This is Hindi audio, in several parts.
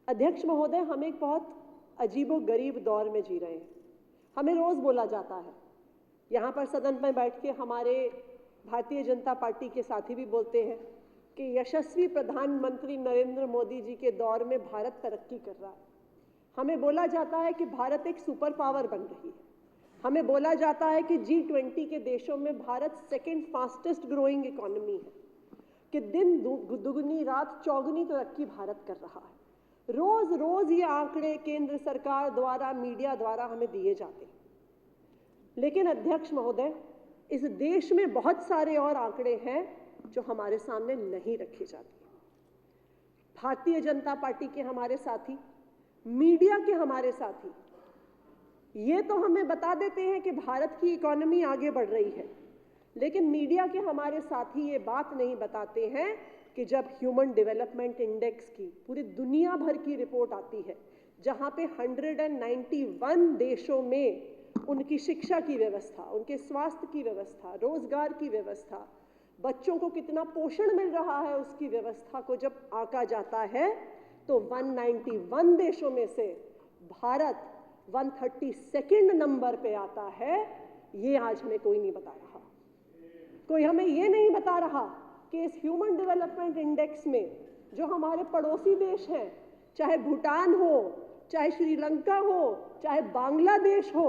अध्यक्ष महोदय, हम एक बहुत अजीबोगरीब दौर में जी रहे हैं। हमें रोज बोला जाता है, यहाँ पर सदन में बैठ के हमारे भारतीय जनता पार्टी के साथी भी बोलते हैं कि यशस्वी प्रधानमंत्री नरेंद्र मोदी जी के दौर में भारत तरक्की कर रहा है। हमें बोला जाता है कि भारत एक सुपर पावर बन रही है। हमें बोला जाता है कि G20 के देशों में Bharat second fastest growing economy है, कि दिन दुगनी रात चौगुनी तरक्की भारत कर रहा है। रोज रोज ये आंकड़े केंद्र सरकार द्वारा, मीडिया द्वारा हमें दिए जाते हैं। लेकिन अध्यक्ष महोदय, इस देश में बहुत सारे और आंकड़े हैं जो हमारे सामने नहीं रखे जाते। भारतीय जनता पार्टी के हमारे साथी, मीडिया के हमारे साथी ये तो हमें बता देते हैं कि भारत की इकोनॉमी आगे बढ़ रही है, लेकिन मीडिया के हमारे साथी ये बात नहीं बताते हैं कि जब ह्यूमन डेवलपमेंट इंडेक्स की पूरी दुनिया भर की रिपोर्ट आती है, जहां पे 191 देशों में उनकी शिक्षा की व्यवस्था, उनके स्वास्थ्य की व्यवस्था, रोजगार की व्यवस्था, बच्चों को कितना पोषण मिल रहा है उसकी व्यवस्था को जब आंका जाता है, तो 191 देशों में से भारत 132 नंबर पे आता है। ये आज हमें कोई नहीं बता रहा। कोई हमें ये नहीं बता रहा कि इस ह्यूमन डेवलपमेंट इंडेक्स में जो हमारे पड़ोसी देश हैं, चाहे भूटान हो, चाहे श्रीलंका हो, चाहे बांग्लादेश हो,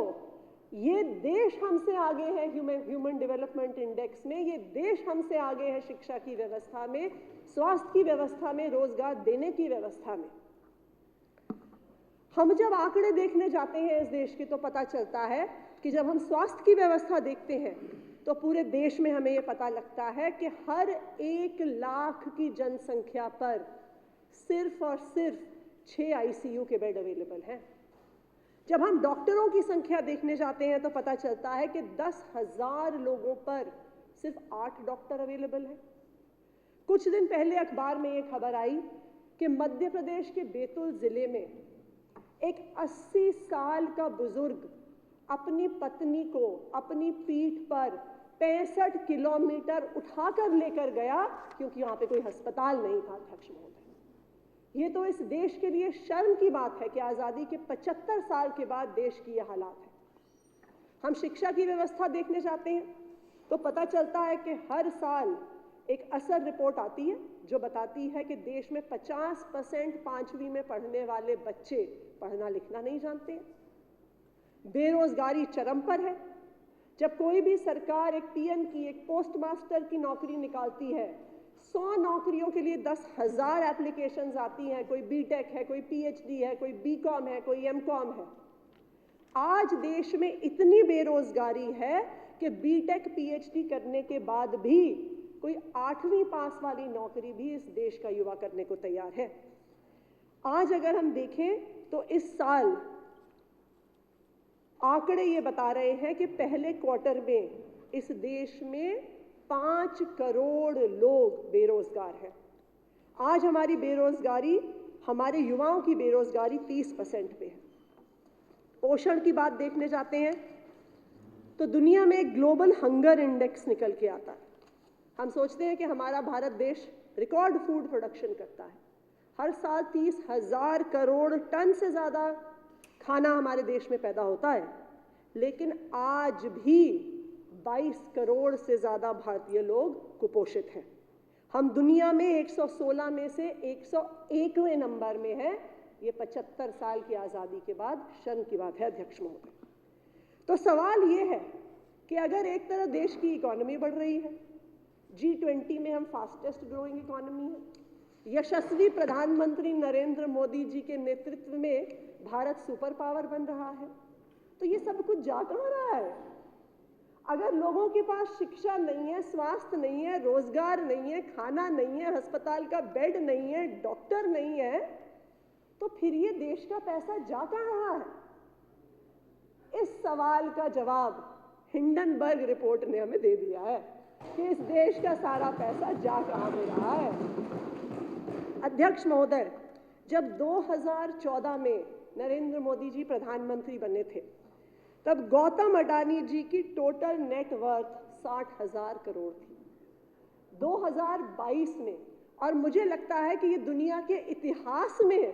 ये देश हमसे आगे है ह्यूमन डेवलपमेंट इंडेक्स में। ये देश हमसे आगे है शिक्षा की व्यवस्था में, स्वास्थ्य की व्यवस्था में, रोजगार देने की व्यवस्था में। हम जब आंकड़े देखने जाते हैं इस देश के, तो पता चलता है कि जब हम स्वास्थ्य की व्यवस्था देखते हैं तो पूरे देश में हमें यह पता लगता है कि हर 1 लाख की जनसंख्या पर सिर्फ और सिर्फ 6 ICU के बेड अवेलेबल हैं। जब हम डॉक्टरों की संख्या देखने जाते हैं तो पता चलता है कि 10,000 लोगों पर सिर्फ 8 डॉक्टर अवेलेबल हैं। कुछ दिन पहले अखबार में एक खबर आई कि मध्य प्रदेश के बैतूल जिले में एक 80 साल का बुजुर्ग अपनी पत्नी को अपनी पीठ पर 65 किलोमीटर उठाकर लेकर गया, क्योंकि वहां पे कोई अस्पताल नहीं था। अध्यक्ष महोदय, ये तो इस देश के लिए शर्म की बात है कि आजादी के 75 साल के बाद देश की यह हालात है। हम शिक्षा की व्यवस्था देखने जाते हैं तो पता चलता है कि हर साल एक असर रिपोर्ट आती है जो बताती है कि देश में 50% 5वीं में पढ़ने वाले बच्चे पढ़ना लिखना नहीं जानते। बेरोजगारी चरम पर है। जब कोई भी सरकार एक PN की, एक पोस्ट मास्टर की नौकरी निकालती है, 100 नौकरियों के लिए 10,000 एप्लीकेशंस आती हैं। कोई BTech है, कोई PhD है, कोई BCom है, कोई MCom है। आज देश में इतनी बेरोजगारी है कि BTech PhD करने के बाद भी कोई 8वीं पास वाली नौकरी भी इस देश का युवा करने को तैयार है। आज अगर हम देखें तो इस साल आंकड़े ये बता रहे हैं कि पहले क्वार्टर में इस देश में 5 करोड़ लोग बेरोजगार हैं। आज हमारी बेरोजगारी, हमारे युवाओं की बेरोजगारी 30% पे है। पोषण की बात देखने जाते हैं तो दुनिया में एक ग्लोबल हंगर इंडेक्स निकल के आता है। हम सोचते हैं कि हमारा भारत देश रिकॉर्ड फूड प्रोडक्शन करता है। हर साल 30,000 करोड़ टन से ज़्यादा खाना हमारे देश में पैदा होता है, लेकिन आज भी 22 करोड़ से ज़्यादा भारतीय लोग कुपोषित हैं। हम दुनिया में 116 में से 101वें नंबर में है। ये 75 साल की आज़ादी के बाद शर्म की बात है अध्यक्ष महोदय। तो सवाल ये है कि अगर एक तरफ देश की इकोनॉमी बढ़ रही है, G20 में हम फास्टेस्ट ग्रोइंग इकोनॉमी है, यशस्वी प्रधानमंत्री नरेंद्र मोदी जी के नेतृत्व में भारत सुपर पावर बन रहा है, तो ये सब कुछ जा कहाँ रहा है? अगर लोगों के पास शिक्षा नहीं है, स्वास्थ्य नहीं है, रोजगार नहीं है, खाना नहीं है, अस्पताल का बेड नहीं है, डॉक्टर नहीं है, तो फिर ये देश का पैसा जा कहाँ रहा है? इस सवाल का जवाब हिंडनबर्ग रिपोर्ट ने हमें दे दिया है कि इस देश का सारा पैसा जा कहाँ पे रहा है। अध्यक्ष महोदय, जब 2014 में नरेंद्र मोदी जी प्रधानमंत्री बने थे, तब गौतम अडानी जी की टोटल नेटवर्थ 60,000 करोड़ थी। 2022 में, और मुझे लगता है कि ये दुनिया के इतिहास में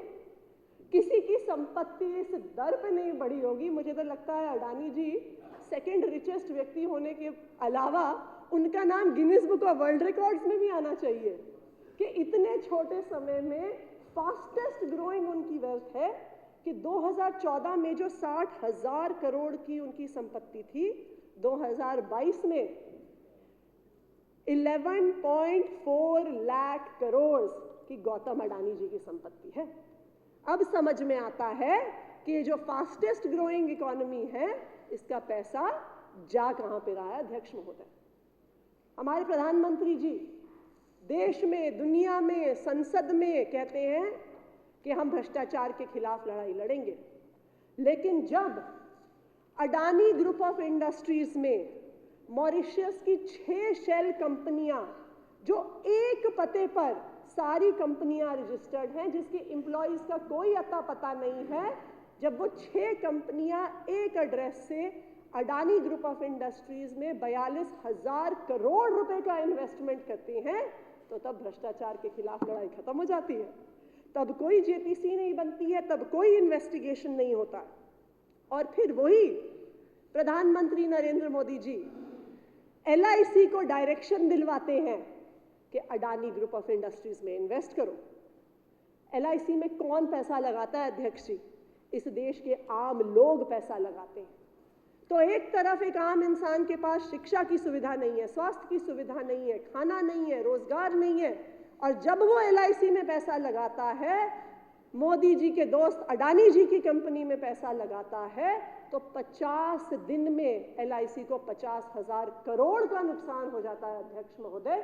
किसी की संपत्ति इस दर पे नहीं बढ़ी होगी। मुझे तो लगता है अडानी जी सेकंड रिचेस्ट व्यक्ति होने के अलावा उनका नाम Guinness book of world records में भी आना चाहिए कि इतने छोटे समय में फास्टेस्ट ग्रोइंग उनकी वेल्थ है कि 2014 में जो 60,000 करोड़ की उनकी संपत्ति थी, 2022 में 11.4 लाख करोड़ की गौतम अडानी जी की संपत्ति है। अब समझ में आता है कि ये जो फास्टेस्ट ग्रोइंग इकोनॉमी है, इसका पैसा जा कहां पे रहा है। अध्यक्ष महोदय, हमारे प्रधानमंत्री जी देश में, दुनिया में, संसद में कहते हैं कि हम भ्रष्टाचार के खिलाफ लड़ाई लड़ेंगे, लेकिन जब अडानी ग्रुप ऑफ इंडस्ट्रीज में मॉरिशस की 6 शेल कंपनियां, जो एक पते पर सारी कंपनियां रजिस्टर्ड हैं, जिसके एम्प्लॉइज का कोई अता पता नहीं है, जब वो 6 कंपनियां एक एड्रेस से अडानी ग्रुप ऑफ इंडस्ट्रीज में 42,000 करोड़ रुपए का इन्वेस्टमेंट करते हैं, तो तब भ्रष्टाचार के खिलाफ लड़ाई खत्म हो जाती है। तब कोई जेपीसी नहीं बनती है, तब कोई इन्वेस्टिगेशन नहीं होता। और फिर वही प्रधानमंत्री नरेंद्र मोदी जी LIC को डायरेक्शन दिलवाते हैं कि अडानी ग्रुप ऑफ इंडस्ट्रीज में इन्वेस्ट करो। LIC में कौन पैसा लगाता है अध्यक्ष जी? इस देश के आम लोग पैसा लगाते हैं। तो एक तरफ एक आम इंसान के पास शिक्षा की सुविधा नहीं है, स्वास्थ्य की सुविधा नहीं है, खाना नहीं है, रोजगार नहीं है, और जब वो LIC में पैसा लगाता है, मोदी जी के दोस्त अडानी जी की कंपनी में पैसा लगाता है, तो 50 दिन में LIC को 50,000 करोड़ का नुकसान हो जाता है। अध्यक्ष महोदय,